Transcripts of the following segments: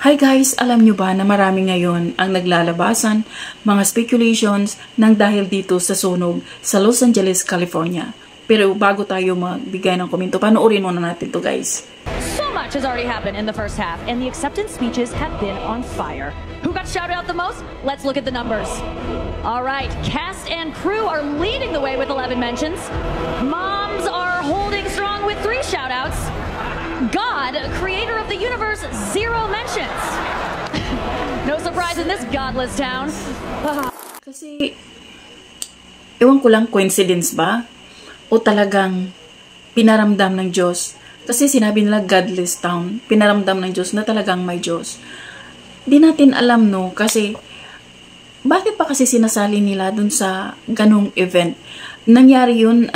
Hi guys, alam nyo ba na marami ngayon ang naglalabasan, mga speculations nang dahil dito sa sunog sa Los Angeles, California. Pero bago tayo magbigay ng komento, panoorin muna natin to guys. So much has already happened in the first half and the acceptance speeches have been on fire. Who got shouted out the most? Let's look at the numbers. Alright, cast and crew are leading the way with 11 mentions. Moms are holding strong with 3 shoutouts. God, creator of the universe, 0 mentions. No surprise in this godless town. Kasi, ewan ko lang, coincidence ba? O talagang pinaramdam ng Diyos? Kasi sinabi nila godless town, pinaramdam ng Diyos na talagang may Diyos. Di natin alam, no? Kasi, bakit pa kasi sinasali nila dun sa ganong event? Nangyari yun,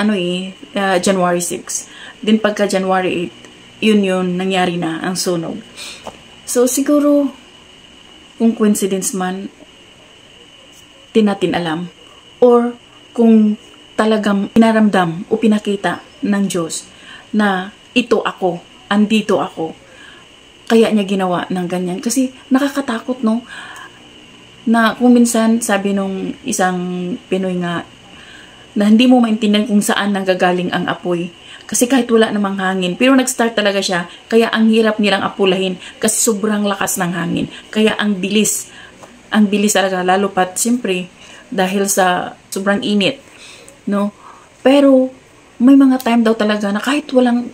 January 6. Din pagka January 8, yun nangyari na ang sunog. So siguro kung coincidence man, di natin alam, or kung talagang pinaramdam o pinakita ng Diyos na ito ako, andito ako, kaya niya ginawa ng ganyan. Kasi nakakatakot, no? Na kung minsan sabi nung isang Pinoy nga na hindi mo maintindihan kung saan nanggagaling ang apoy. Kasi kahit wala namang hangin. Pero nag-start talaga siya. Kaya ang hirap nilang apulahin. Kasi sobrang lakas ng hangin. Kaya ang bilis. Ang bilis talaga. Lalo pat, siyempre, dahil sa sobrang init. No? Pero, may mga time daw talaga na kahit walang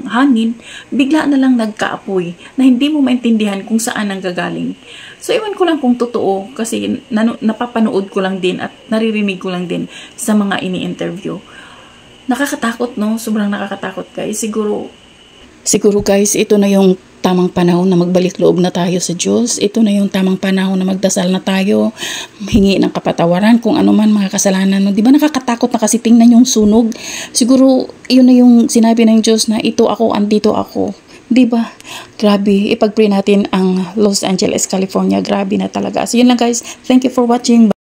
hangin, bigla na lang nagkaapoy. Na hindi mo maintindihan kung saan ang gagaling. So, iwan ko lang kung totoo. Kasi napapanood ko lang din at naririnig ko lang din sa mga ini-interview. Nakakatakot, no? Sobrang nakakatakot, guys. Siguro guys, ito na yung tamang panahon na magbalik loob na tayo sa Diyos. Ito na yung tamang panahon na magdasal na tayo, hingi ng kapatawaran kung ano man mga kasalanan. No? Di ba nakakatakot na kasi tingnan yung sunog? Siguro, yun na yung sinabi ng Diyos na ito ako, andito ako. Di ba? Grabe. Ipag-pray natin ang Los Angeles, California. Grabe na talaga. So yun lang guys. Thank you for watching.